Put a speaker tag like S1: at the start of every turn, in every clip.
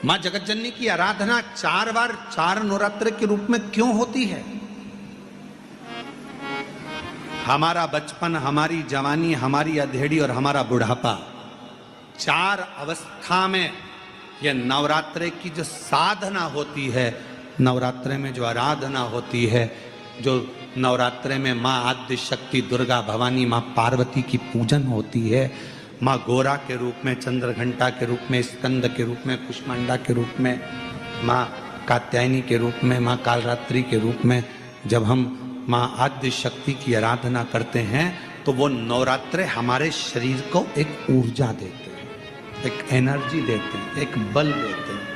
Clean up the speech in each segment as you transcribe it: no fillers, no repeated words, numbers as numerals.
S1: मां जगतजननी की आराधना 4 बार 4 नवरात्र के रूप में क्यों होती है? हमारा बचपन, हमारी जवानी, हमारी अधेड़ी और हमारा बुढ़ापा, 4 अवस्था में यह नवरात्रे की जो साधना होती है, नवरात्रे में जो आराधना होती है, जो नवरात्रे में माँ आद्य शक्ति दुर्गा भवानी माँ पार्वती की पूजन होती है, माँ गोरा के रूप में, चंद्रघंटा के रूप में, स्कंद के रूप में, कुष्मांडा के रूप में, माँ कात्यायनी के रूप में, माँ कालरात्रि के रूप में, जब हम माँ आद्य शक्ति की आराधना करते हैं तो वो नवरात्रे हमारे शरीर को एक ऊर्जा देते हैं, एक एनर्जी देते हैं, एक बल देते हैं।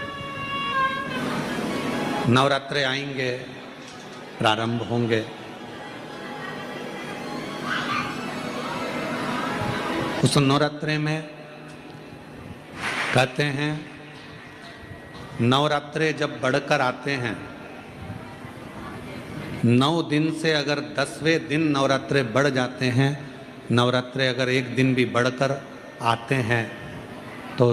S1: नवरात्रे आएंगे, प्रारंभ होंगे, उस नवरात्रे में कहते हैं नवरात्रे जब बढ़कर आते हैं, 9 दिन से अगर 10वें दिन नवरात्रे बढ़ जाते हैं, नवरात्रे अगर एक दिन भी बढ़कर आते हैं तो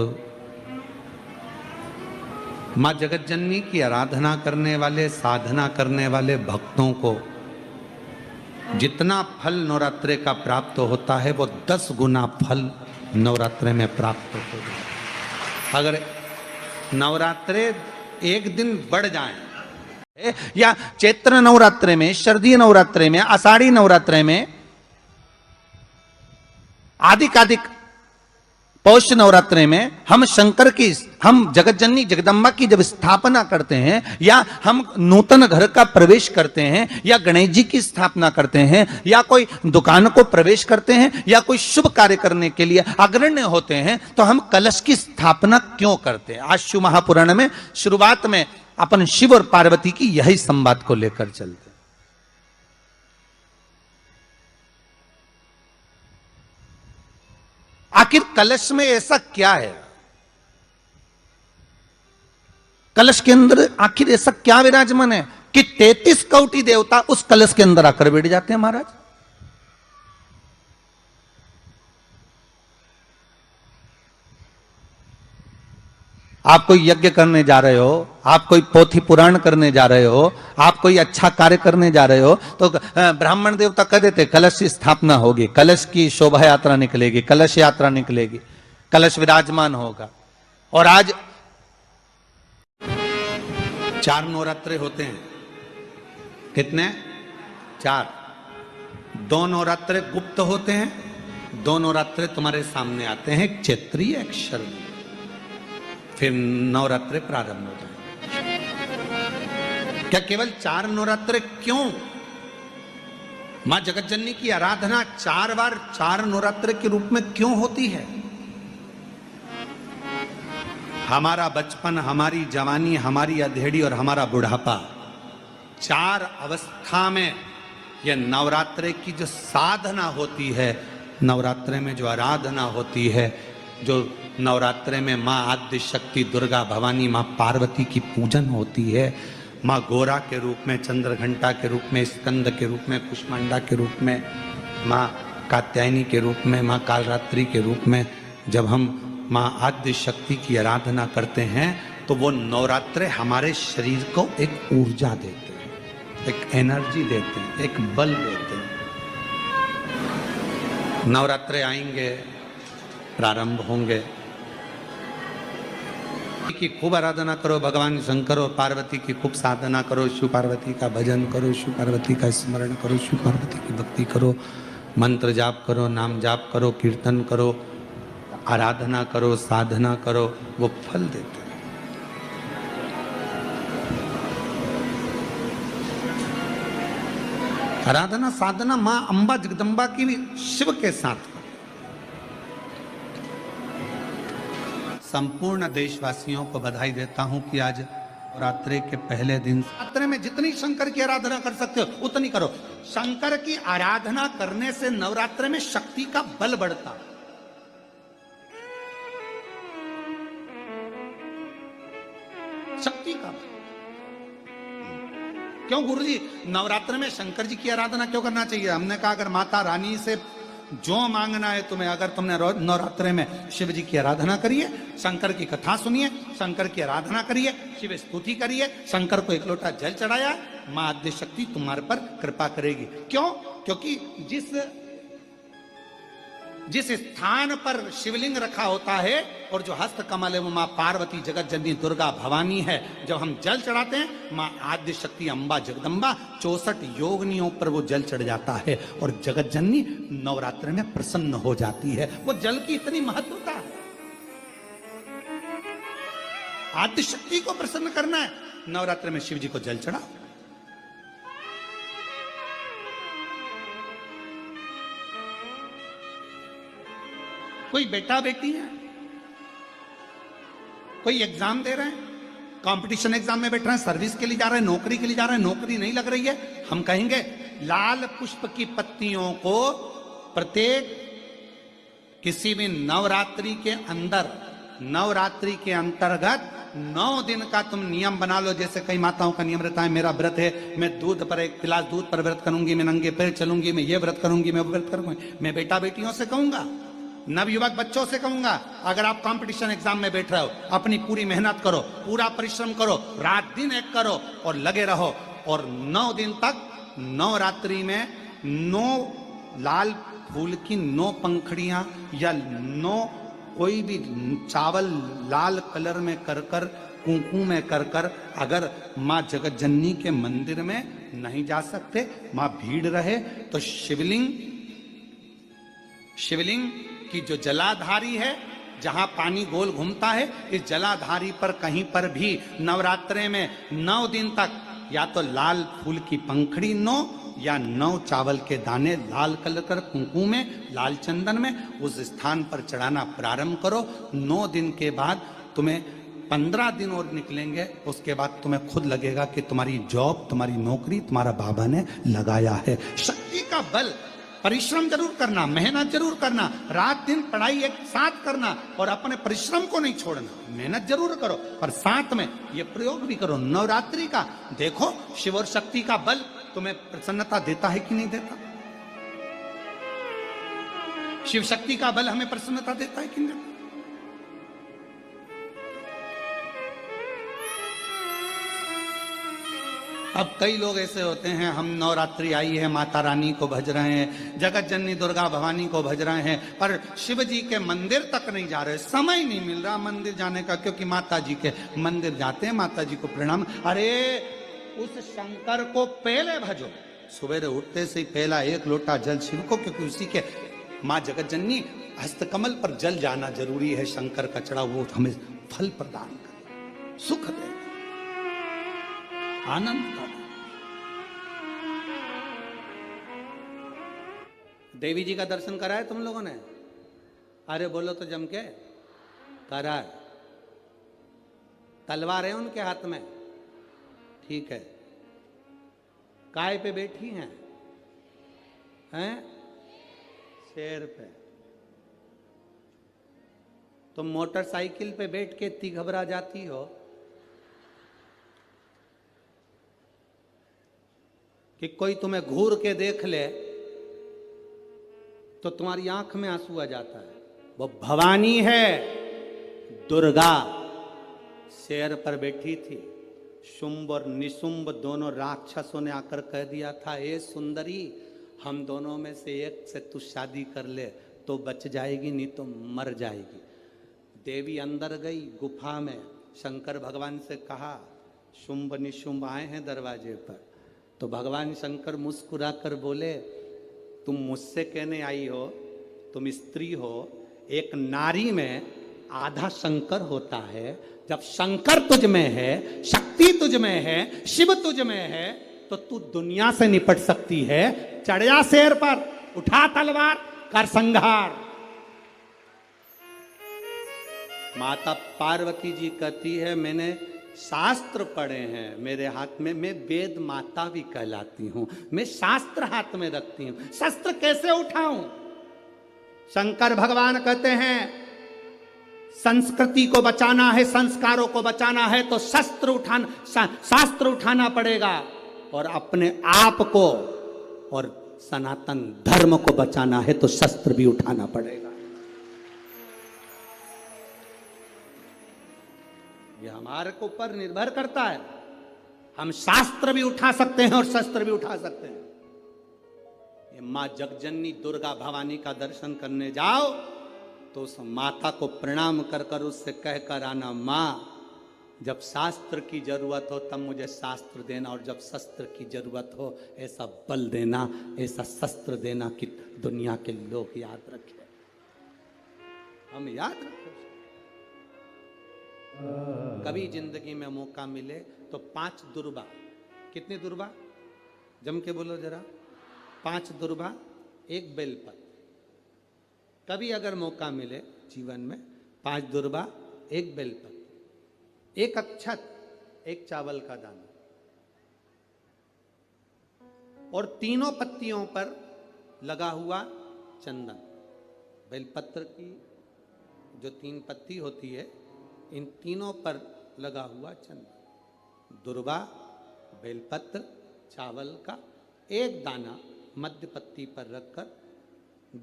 S1: माँ जगतजननी की आराधना करने वाले, साधना करने वाले भक्तों को जितना फल नवरात्रे का प्राप्त होता है वो 10 गुना फल नवरात्रे में प्राप्त होता है। अगर नवरात्रे एक दिन बढ़ जाएं या चैत्र नवरात्रे में, शरदीय नवरात्रे में, आषाढ़ी नवरात्रे में, आदिक पौष नवरात्रे में हम शंकर की, हम जगतजननी जगदम्बा की जब स्थापना करते हैं, या हम नूतन घर का प्रवेश करते हैं, या गणेश जी की स्थापना करते हैं, या कोई दुकान को प्रवेश करते हैं, या कोई शुभ कार्य करने के लिए अग्रण्य होते हैं, तो हम कलश की स्थापना क्यों करते हैं? आज शिव महापुराण में शुरुआत में अपन शिव और पार्वती की यही संवाद को लेकर चलते हैं। आखिर कलश में ऐसा क्या है? कलश के अंदर आखिर ऐसा क्या विराजमान है कि 33 कोटि देवता उस कलश के अंदर आकर बैठ जाते हैं? महाराज, आप कोई यज्ञ करने जा रहे हो, आप कोई पोथी पुराण करने जा रहे हो, आप कोई अच्छा कार्य करने जा रहे हो, तो ब्राह्मण देवता कह देते कलश की स्थापना होगी, कलश की शोभा यात्रा निकलेगी, कलश यात्रा निकलेगी, कलश विराजमान होगा। और आज 4 नवरात्रे होते हैं। कितने? 4। 2 नवरात्रे गुप्त होते हैं, 2 नवरात्रे तुम्हारे सामने आते हैं, एक चैत्रीय, एक शरदीय, फिर नवरात्रे प्रारंभ हो जाए। क्या केवल 4 नवरात्रे क्यों? मां जगतजननी की आराधना 4 बार 4 नवरात्रे के रूप में क्यों होती है? हमारा बचपन, हमारी जवानी, हमारी अधेड़ी और हमारा बुढ़ापा, 4 अवस्था में यह नवरात्रे की जो साधना होती है, नवरात्रे में जो आराधना होती है, जो नवरात्रे में माँ आद्य शक्ति दुर्गा भवानी माँ पार्वती की पूजन होती है, माँ गोरा के रूप में, चंद्रघंटा के रूप में, स्कंद के रूप में, कुष्मांडा के रूप में, माँ कात्यायनी के रूप में, माँ कालरात्रि के रूप में, जब हम माँ आद्य शक्ति की आराधना करते हैं तो वो नवरात्रे हमारे शरीर को एक ऊर्जा देते हैं, एक एनर्जी देते हैं, एक बल देते हैं। नवरात्रे आएंगे, प्रारंभ होंगे, की खूब आराधना करो, भगवान शंकर और पार्वती की खूब साधना करो, शिव पार्वती का भजन करो, शिव पार्वती का स्मरण करो, शिव पार्वती की भक्ति करो, मंत्र जाप करो, नाम जाप करो, कीर्तन करो, आराधना करो, साधना करो, वो फल देते हैं। आराधना साधना मां अंबा जगदम्बा की भी शिव के साथ। संपूर्ण देशवासियों को बधाई देता हूं कि आज नवरात्रे के पहले दिन, नवरात्रे में जितनी शंकर की आराधना कर सकते हो उतनी करो। शंकर की आराधना करने से नवरात्रे में शक्ति का बल बढ़ता। शक्ति का बल क्यों? गुरुजी, नवरात्र में शंकर जी की आराधना क्यों करना चाहिए? हमने कहा अगर माता रानी से जो मांगना है तुम्हें, अगर तुमने नवरात्रे में शिव जी की आराधना करिए, शंकर की कथा सुनिए, शंकर की आराधना करिए, शिव स्तुति करिए, शंकर को एक लोटा जल चढ़ाया, मां आद्य शक्ति तुम्हारे पर कृपा करेगी। क्यों? क्योंकि जिस स्थान पर शिवलिंग रखा होता है और जो हस्त कमल है वो मां पार्वती जगत जननी दुर्गा भवानी है। जब हम जल चढ़ाते हैं मां आद्य शक्ति अम्बा जगदम्बा 64 योगिनियों पर वो जल चढ़ जाता है और जगत जननी नवरात्र में प्रसन्न हो जाती है। वो जल की इतनी महत्वता है। आद्य शक्ति को प्रसन्न करना है, नवरात्र में शिव जी को जल चढ़ाओ। कोई बेटा बेटी है, कोई एग्जाम दे रहे हैं, कंपटीशन एग्जाम में बैठ रहे हैं, सर्विस के लिए जा रहे हैं, नौकरी के लिए जा रहे हैं, नौकरी नहीं लग रही है, हम कहेंगे लाल पुष्प की पत्तियों को प्रत्येक किसी भी नवरात्रि के अंदर, नवरात्रि के अंतर्गत 9 दिन का तुम नियम बना लो। जैसे कई माताओं का नियम रहता है, मेरा व्रत है, मैं दूध पर, एक गिलास दूध पर व्रत करूंगी, मैं नंगे पैर चलूंगी, मैं ये व्रत करूंगी, मैं वो व्रत करूंगी। मैं बेटा बेटियों से कहूंगा, नवयुवक बच्चों से कहूंगा, अगर आप कंपटीशन एग्जाम में बैठ रहे हो, अपनी पूरी मेहनत करो, पूरा परिश्रम करो, रात दिन एक करो और लगे रहो। और 9 दिन तक नवरात्रि में 9 लाल फूल की 9 पंखड़ियां या 9 कोई भी चावल लाल कलर में कर कर, कुंकू में कर कर, अगर मां जगत जननी के मंदिर में नहीं जा सकते, मां भीड़ रहे तो शिवलिंग की जो जलाधारी है, जहां पानी गोल घूमता है, इस जलाधारी पर कहीं पर भी नवरात्रे में 9 दिन तक या तो लाल फूल की पंखड़ी 9 या 9 चावल के दाने लाल कलर कर कुंकू में, लाल चंदन में उस स्थान पर चढ़ाना प्रारंभ करो। 9 दिन के बाद तुम्हें 15 दिन और निकलेंगे, उसके बाद तुम्हें खुद लगेगा कि तुम्हारी जॉब, तुम्हारी नौकरी तुम्हारा बाबा ने लगाया है। शक्ति का बल, परिश्रम जरूर करना, मेहनत जरूर करना, रात दिन पढ़ाई एक साथ करना और अपने परिश्रम को नहीं छोड़ना। मेहनत जरूर करो पर साथ में ये प्रयोग भी करो नवरात्रि का। देखो शिव और शक्ति का बल तुम्हें प्रसन्नता देता है कि नहीं देता। शिव शक्ति का बल हमें प्रसन्नता देता है कि नहीं देता। अब कई लोग ऐसे होते हैं, हम नवरात्रि आई है, माता रानी को भज रहे हैं, जगत जननी दुर्गा भवानी को भज रहे हैं, पर शिव जी के मंदिर तक नहीं जा रहे, समय नहीं मिल रहा मंदिर जाने का, क्योंकि माता जी के मंदिर जाते हैं, माता जी को प्रणाम। अरे उस शंकर को पहले भजो, सुबह उठते से ही पहला 1 लोटा जल शिव को, क्योंकि उसी के माँ जगत जननी हस्तकमल पर जल जाना जरूरी है। शंकर का चढ़ा वो हमें फल प्रदान करे, सुख दे, आनंद का। देवी जी का दर्शन करा है तुम लोगों ने? अरे बोलो तो जम के, करा है। तलवार है उनके हाथ में, ठीक है। काय पे बैठी हैं? शेर पे। तुम मोटरसाइकिल पे बैठ के इतनी घबरा जाती हो कि कोई तुम्हें घूर के देख ले तो तुम्हारी आंख में आंसू आ जाता है। वो भवानी है, दुर्गा शेर पर बैठी थी। शुंभ और निशुंभ दोनों राक्षसों ने आकर कह दिया था, ए सुंदरी, हम दोनों में से एक से तू शादी कर ले तो बच जाएगी, नहीं तो मर जाएगी। देवी अंदर गई गुफा में, शंकर भगवान से कहा, शुंभ निशुंभ आए हैं दरवाजे पर। तो भगवान शंकर मुस्कुरा कर बोले, तुम मुझसे कहने आई हो, तुम स्त्री हो, एक नारी में आधा शंकर होता है। जब शंकर तुझ में है, शक्ति तुझ में है, शिव तुझ में है, तो तू दुनिया से निपट सकती है। चढ़ जा शेर पर, उठा तलवार, कर संहार। माता पार्वती जी कहती है, मैंने शास्त्र पढ़े हैं मेरे हाथ में, मैं वेद माता भी कहलाती हूं, मैं शास्त्र हाथ में रखती हूं, शस्त्र कैसे उठाऊं? शंकर भगवान कहते हैं, संस्कृति को बचाना है, संस्कारों को बचाना है तो शास्त्र उठाना पड़ेगा और अपने आप को और सनातन धर्म को बचाना है तो शस्त्र भी उठाना पड़ेगा। ये हमारे को ऊपर निर्भर करता है। हम शास्त्र भी उठा सकते हैं और शस्त्र भी उठा सकते हैं। ये मां जगजननी दुर्गा भवानी का दर्शन करने जाओ तो उस माता को प्रणाम कर कर उससे कहकर आना, मां जब शास्त्र की जरूरत हो तब मुझे शास्त्र देना, और जब शस्त्र की जरूरत हो ऐसा बल देना, ऐसा शस्त्र देना कि दुनिया के लोग याद रखें, हम याद रखें। कभी जिंदगी में मौका मिले तो 5 दुर्बा, कितनी दुर्बा जम के बोलो जरा, 5 दुर्बा 1 बेलपत्र। कभी अगर मौका मिले जीवन में 5 दुर्बा 1 बेलपत्र, 1 अक्षत, 1 चावल का दाना, और तीनों पत्तियों पर लगा हुआ चंदन। बेलपत्र की जो 3 पत्ती होती है, इन तीनों पर लगा हुआ चंदन, दुर्बा, बेलपत्र, चावल का 1 दाना मध्य पत्ती पर रखकर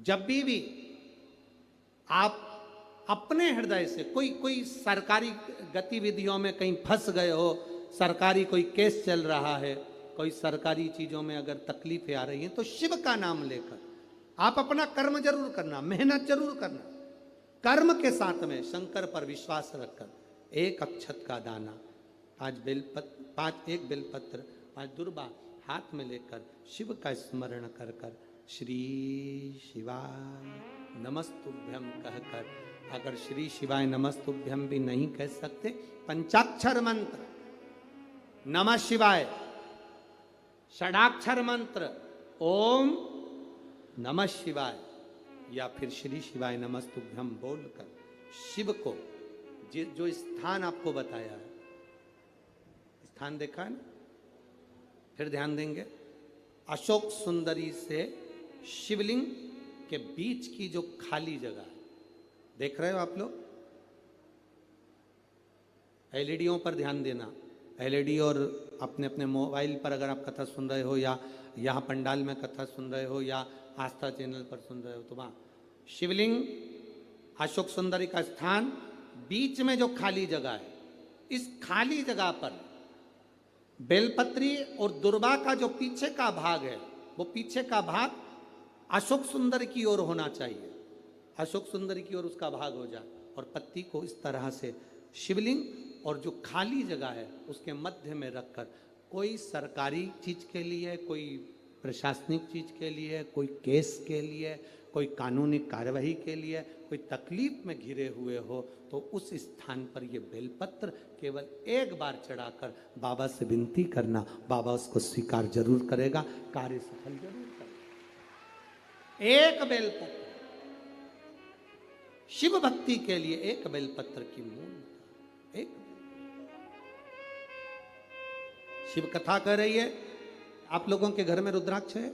S1: जब भी आप अपने हृदय से कोई सरकारी गतिविधियों में कहीं फंस गए हो, सरकारी कोई केस चल रहा है, कोई सरकारी चीजों में अगर तकलीफें आ रही हैं, तो शिव का नाम लेकर आप अपना कर्म जरूर करना, मेहनत जरूर करना। कर्म के साथ में शंकर पर विश्वास रखकर 1 अक्षत का दाना, 1 बेलपत्र, 5 दुर्बा हाथ में लेकर शिव का स्मरण कर कर श्री शिवाय नमस्तुभ्यम कहकर, अगर श्री शिवाय नमस्तुभ्यम भी नहीं कह सकते, पंचाक्षर मंत्र नमः शिवाय, षडाक्षर मंत्र ओम नमः शिवाय, या फिर श्री शिवाय नमस्तुभ्यम बोलकर शिव को जो स्थान आपको बताया है, स्थान देखा है ना, फिर ध्यान देंगे, अशोक सुंदरी से शिवलिंग के बीच की जो खाली जगह है, देख रहे हो आप लोग, एलईडीओं पर ध्यान देना। एलईडी और अपने अपने मोबाइल पर अगर आप कथा सुन रहे हो, या यहाँ पंडाल में कथा सुन रहे हो, या आस्था चैनल पर सुन रहे हो, तो वहाँ शिवलिंग, अशोक सुंदरी का स्थान, बीच में जो खाली जगह है, इस खाली जगह पर बेलपत्री और दुर्बा का जो पीछे का भाग है, वो पीछे का भाग अशोक सुंदर की ओर होना चाहिए, अशोक सुंदर की ओर उसका भाग हो जाए, और पत्ती को इस तरह से शिवलिंग और जो खाली जगह है उसके मध्य में रखकर, कोई सरकारी चीज के लिए, कोई प्रशासनिक चीज के लिए, कोई केस के लिए, कोई कानूनी कार्यवाही के लिए, कोई तकलीफ में घिरे हुए हो, तो उस स्थान पर ये बेलपत्र केवल 1 बार चढ़ाकर बाबा से विनती करना, बाबा उसको स्वीकार जरूर करेगा, कार्य सफल जरूर करेगा। 1 बेलपत्र शिव भक्ति के लिए, 1 बेलपत्र की मूल, 1 शिव कथा कर रही है। आप लोगों के घर में रुद्राक्ष है?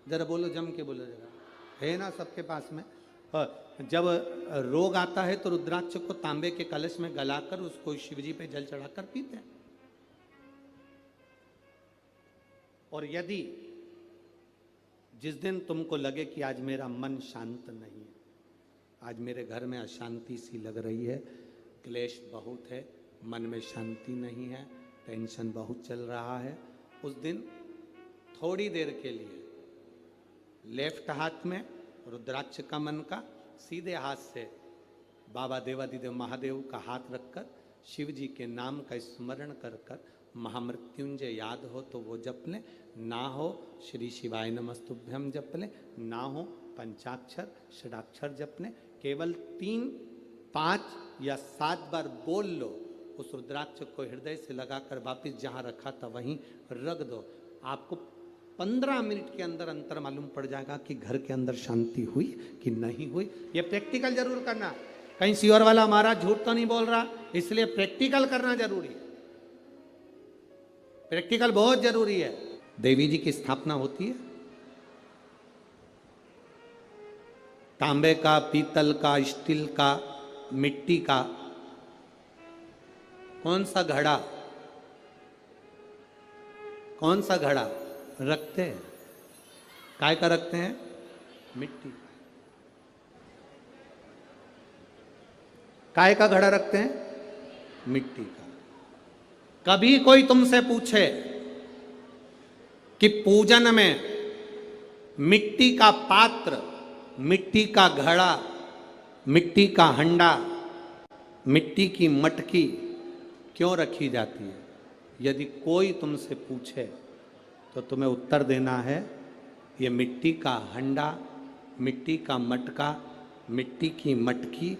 S1: जरा बोलो, जम के बोलो जरा, है ना सबके पास में? जब रोग आता है तो रुद्राक्ष को तांबे के कलश में गलाकर उसको शिवजी पे जल चढ़ाकर पीते हैं। और यदि जिस दिन तुमको लगे कि आज मेरा मन शांत नहीं है, आज मेरे घर में अशांति सी लग रही है, क्लेश बहुत है, मन में शांति नहीं है, टेंशन बहुत चल रहा है, उस दिन थोड़ी देर के लिए लेफ्ट हाथ में रुद्राक्ष का मन का, सीधे हाथ से बाबा देवादिदेव महादेव का हाथ रखकर शिव जी के नाम का स्मरण कर कर महामृत्युंजय याद हो तो वो जप लें, ना हो श्री शिवाय नमस्तुभ्यम जप लें, ना हो पंचाक्षर षडाक्षर जप लें। केवल 3, 5 या 7 बार बोल लो, उस रुद्राक्ष को हृदय से लगाकर वापिस जहाँ रखा था वहीं रख दो। आपको 15 मिनट के अंदर अंतर मालूम पड़ जाएगा कि घर के अंदर शांति हुई कि नहीं हुई। ये प्रैक्टिकल जरूर करना, कहीं सियोर वाला हमारा झूठ तो नहीं बोल रहा, इसलिए प्रैक्टिकल करना जरूरी है, प्रैक्टिकल बहुत जरूरी है। देवी जी की स्थापना होती है, तांबे का, पीतल का, स्टील का, मिट्टी का, कौन सा घड़ा, कौन सा घड़ा रखते हैं? काय का रखते हैं? मिट्टी का। काय का घड़ा रखते हैं? मिट्टी का। कभी कोई तुमसे पूछे कि पूजन में मिट्टी का पात्र, मिट्टी का घड़ा, मिट्टी का हंडा, मिट्टी की मटकी क्यों रखी जाती है, यदि कोई तुमसे पूछे तो तुम्हें उत्तर देना है, ये मिट्टी का हंडा, मिट्टी का मटका, मिट्टी की मटकी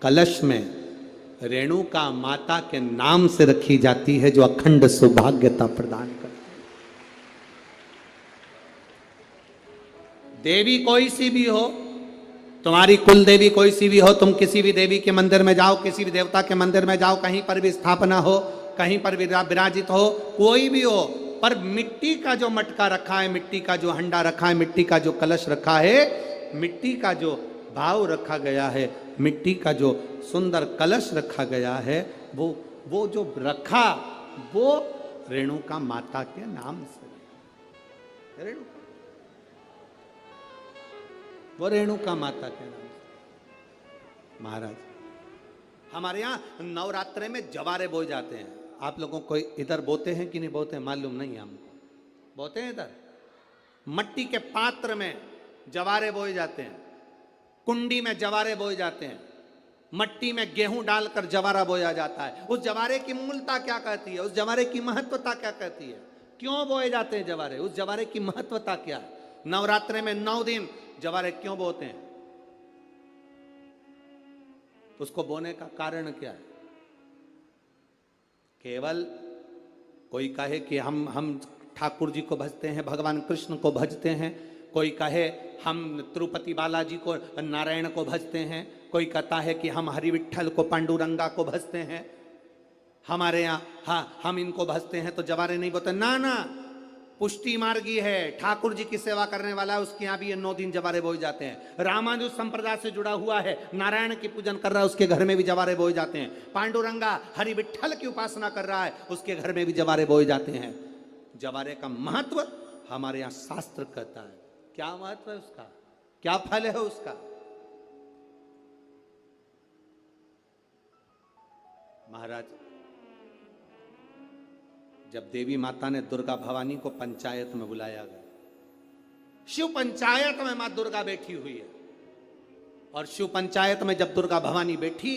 S1: कलश में रेणुका माता के नाम से रखी जाती है, जो अखंड सौभाग्यता प्रदान करती है। देवी कोई सी भी हो, तुम्हारी कुल देवी कोई सी भी हो, तुम किसी भी देवी के मंदिर में जाओ, किसी भी देवता के मंदिर में जाओ, कहीं पर भी स्थापना हो, कहीं पर भी विराजित हो, कोई भी हो, पर मिट्टी का जो मटका रखा है, मिट्टी का जो हंडा रखा है, मिट्टी का जो कलश रखा है, मिट्टी का जो भाव रखा गया है, मिट्टी का जो सुंदर कलश रखा गया है, वो जो रखा वो रेणुका माता के नाम से, रेणुका, वो रेणुका माता के नाम से। महाराज, हमारे यहां नवरात्रे में जवारे बोए जाते हैं। आप लोगों को इधर बोते हैं कि नहीं बोते हैं मालूम नहीं है हमको। बोते हैं इधर? मट्टी के पात्र में जवारे बोए जाते हैं, कुंडी में जवारे बोए जाते हैं, मट्टी में गेहूं डालकर जवारा बोया जाता है। उस जवारे की मूलता क्या कहती है? उस जवारे की महत्वता क्या कहती है? क्यों बोए जाते हैं जवारे? उस जवारे की महत्वता क्या है? नवरात्रे में 9 दिन जवारे क्यों बोते हैं? उसको बोने का कारण क्या है? केवल कोई कहे कि हम ठाकुर जी को भजते हैं, भगवान कृष्ण को भजते हैं, कोई कहे हम तिरुपति बालाजी को, नारायण को भजते हैं, कोई कहता है कि हम हरि विठ्ठल को, पांडुरंगा को भजते हैं, हमारे यहाँ हाँ हम इनको भजते हैं तो जवारे नहीं बोते। ना ना, पुष्टि मार्गी है, ठाकुर जी की सेवा करने वाला है, उसके यहाँ भी ये 9 दिन जवारे बोए जाते हैं। रामानुज संप्रदाय से जुड़ा हुआ है, नारायण की पूजन कर रहा है, उसके घर में भी जवारे बोए जाते हैं। पांडुरंगा हरि विठ्ठल की उपासना कर रहा है, उसके घर में भी जवारे बोए जाते हैं। जवारे का महत्व हमारे यहाँ शास्त्र कहता है। क्या महत्व है उसका? क्या फल है उसका? महाराज, जब देवी माता ने दुर्गा भवानी को पंचायत में बुलाया गया, शिव पंचायत में मां दुर्गा बैठी हुई है, और शिव पंचायत में जब दुर्गा भवानी बैठी,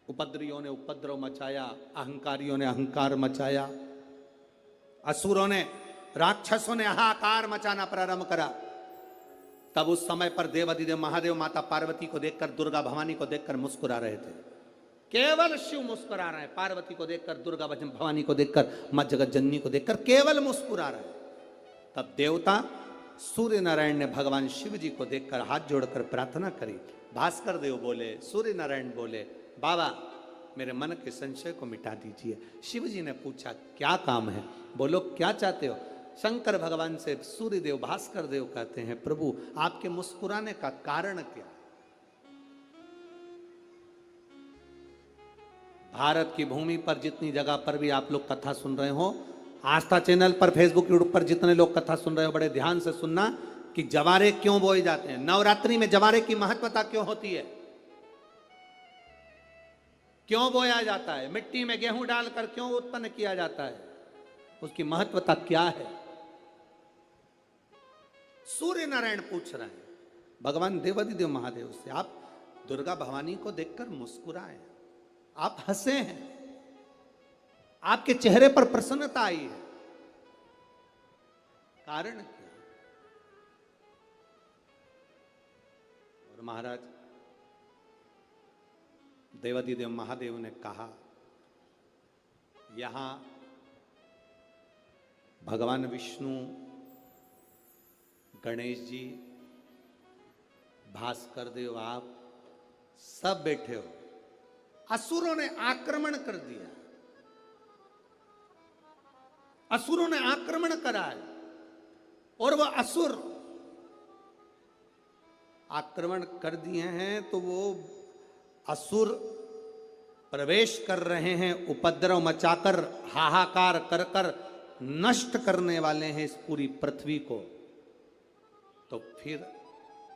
S1: उपद्रवियों ने उपद्रव मचाया, अहंकारियों ने अहंकार मचाया, असुरों ने, राक्षसों ने हाहाकार मचाना प्रारंभ करा। तब उस समय पर देवाधिदेव महादेव माता पार्वती को देखकर, दुर्गा भवानी को देखकर मुस्कुरा रहे थे। केवल शिव मुस्कुरा रहे हैं, पार्वती को देखकर, दुर्गा भवानी को देखकर, मां जगत जननी को देखकर केवल मुस्कुरा रहे हैं। तब देवता सूर्य नारायण ने भगवान शिव जी को देखकर हाथ जोड़कर प्रार्थना करी। भास्कर देव बोले, सूर्य नारायण बोले, बाबा मेरे मन के संशय को मिटा दीजिए। शिव जी ने पूछा क्या काम है? बोलो क्या चाहते हो? शंकर भगवान से सूर्य देव, भास्कर देव कहते हैं, प्रभु आपके मुस्कुराने का कारण क्या? भारत की भूमि पर जितनी जगह पर भी आप लोग कथा सुन रहे हो, आस्था चैनल पर, फेसबुक, यूट्यूब पर जितने लोग कथा सुन रहे हो, बड़े ध्यान से सुनना कि जवारे क्यों बोए जाते हैं। नवरात्रि में जवारे की महत्वता क्यों होती है? क्यों बोया जाता है? मिट्टी में गेहूं डालकर क्यों उत्पन्न किया जाता है? उसकी महत्वता क्या है? सूर्य नारायण पूछ रहे हैं भगवान देवाधिदेव महादेव से, आप दुर्गा भवानी को देखकर मुस्कुराए, आप हंसे हैं, आपके चेहरे पर प्रसन्नता आई है, कारण क्या? और महाराज देवाधिदेव महादेव ने कहा, यहां भगवान विष्णु, गणेश जी, भास्कर देव, आप सब बैठे हो। असुरों ने आक्रमण कर दिया, असुरों ने आक्रमण करा है, और वह असुर आक्रमण कर दिए हैं तो वो असुर प्रवेश कर रहे हैं, उपद्रव मचाकर, हाहाकार कर कर नष्ट करने वाले हैं इस पूरी पृथ्वी को, तो फिर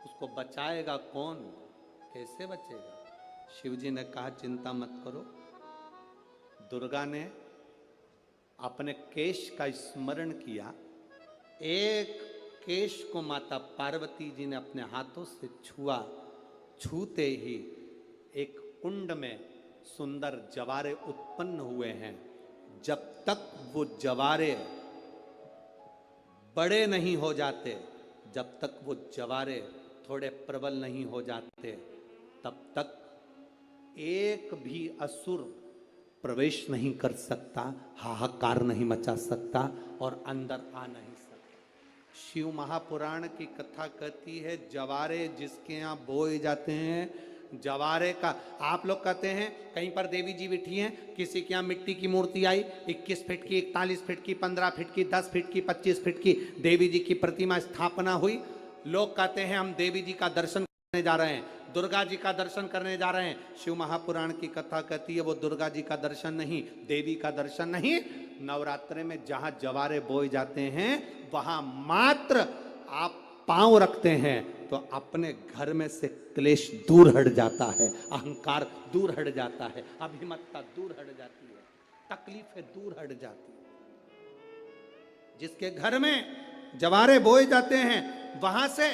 S1: उसको बचाएगा कौन? कैसे बचेगा? शिव जी ने कहा चिंता मत करो। दुर्गा ने अपने केश का स्मरण किया, एक केश को माता पार्वती जी ने अपने हाथों से छुआ, छूते ही एक कुंड में सुंदर जवारे उत्पन्न हुए हैं। जब तक वो जवारे बड़े नहीं हो जाते, जब तक वो जवारे थोड़े प्रबल नहीं हो जाते, तब तक एक भी असुर प्रवेश नहीं कर सकता, हाहाकार नहीं मचा सकता और अंदर आ नहीं सकता। शिव महापुराण की कथा कहती है जवारे जिसके यहाँ बोए जाते हैं, जवारे का आप लोग कहते हैं कहीं पर देवी जी बैठी हैं, किसी के यहाँ मिट्टी की मूर्ति आई 21 फीट की, 41 फीट की, 15 फीट की, 10 फीट की, 25 फीट की देवी जी की प्रतिमा स्थापना हुई। लोग कहते हैं हम देवी जी का दर्शन करने जा रहे हैं, दुर्गा जी का दर्शन करने जा रहे हैं। शिव महापुराण की कथा कहती है वो दुर्गा जी का दर्शन नहीं, देवी का दर्शन नहीं। नवरात्रे में जहां जवारे बोए जाते हैं वहां मात्र आप पांव रखते हैं तो अपने घर में से क्लेश दूर हट जाता है, अहंकार दूर हट जाता है, अभिमतता दूर हट जाती है, तकलीफें दूर हट जाती है। जिसके घर में जवारे बोए जाते हैं वहां से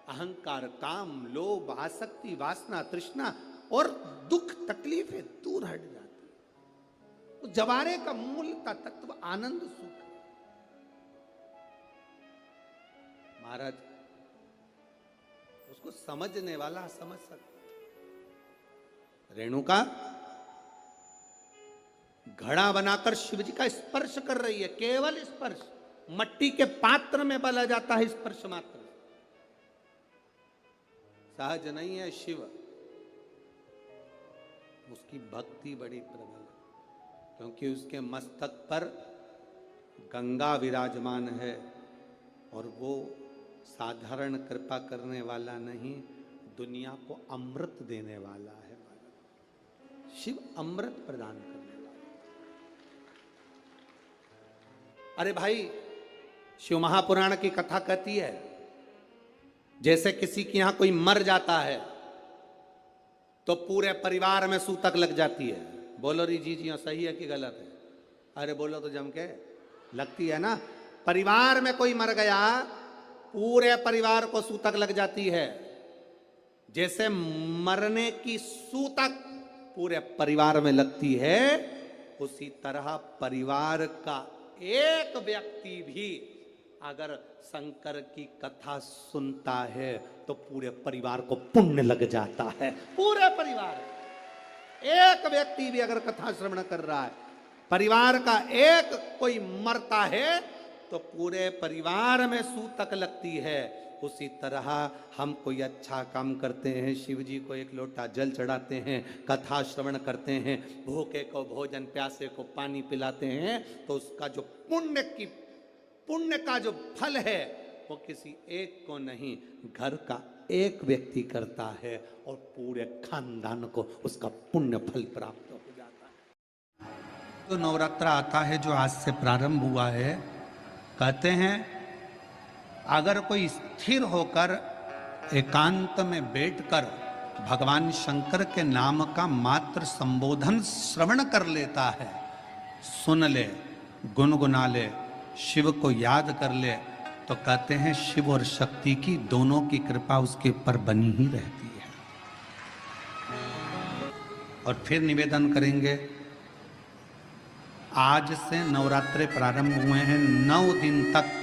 S1: अहंकार, काम, लोभ, आसक्ति, वासना, तृष्णा और दुख, तकलीफें दूर हट जाती है। तो जवारे का मूल का तत्व आनंद, सुख। महाराज उसको समझने वाला समझ सकता। रेणुका घड़ा बनाकर शिव जी का स्पर्श कर रही है, केवल स्पर्श, मट्टी के पात्र में डाला जाता है स्पर्श मात्र, सहज नहीं है। शिव उसकी भक्ति बड़ी प्रबल है क्योंकि उसके मस्तक पर गंगा विराजमान है और वो साधारण कृपा करने वाला नहीं, दुनिया को अमृत देने वाला है। शिव अमृत प्रदान करने वाला। अरे भाई, शिव महापुराण की कथा कहती है जैसे किसी के यहां कोई मर जाता है तो पूरे परिवार में सूतक लग जाती है। बोलो री जी जी सही है कि गलत है? अरे बोलो तो जम के, लगती है ना। परिवार में कोई मर गया पूरे परिवार को सूतक लग जाती है। जैसे मरने की सूतक पूरे परिवार में लगती है, उसी तरह परिवार का एक व्यक्ति भी अगर शंकर की कथा सुनता है तो पूरे परिवार को पुण्य लग जाता है। पूरे परिवार, एक व्यक्ति भी अगर कथा श्रवण कर रहा है, परिवार का एक कोई मरता है तो पूरे परिवार में सूतक लगती है। उसी तरह हम कोई अच्छा काम करते हैं, शिव जी को एक लोटा जल चढ़ाते हैं, कथा श्रवण करते हैं, भूखे को भोजन, प्यासे को पानी पिलाते हैं, तो उसका जो पुण्य का जो फल है वो किसी एक को नहीं, घर का एक व्यक्ति करता है और पूरे खानदान को उसका पुण्य फल प्राप्त हो जाता है। तो नवरात्र आता है जो आज से प्रारंभ हुआ है, कहते हैं अगर कोई स्थिर होकर एकांत में बैठकर भगवान शंकर के नाम का मात्र संबोधन श्रवण कर लेता है, सुन ले, गुनगुना ले, शिव को याद कर ले, तो कहते हैं शिव और शक्ति की दोनों की कृपा उसके ऊपर बनी ही रहती है। और फिर निवेदन करेंगे, आज से नवरात्रे प्रारंभ हुए हैं, 9 दिन तक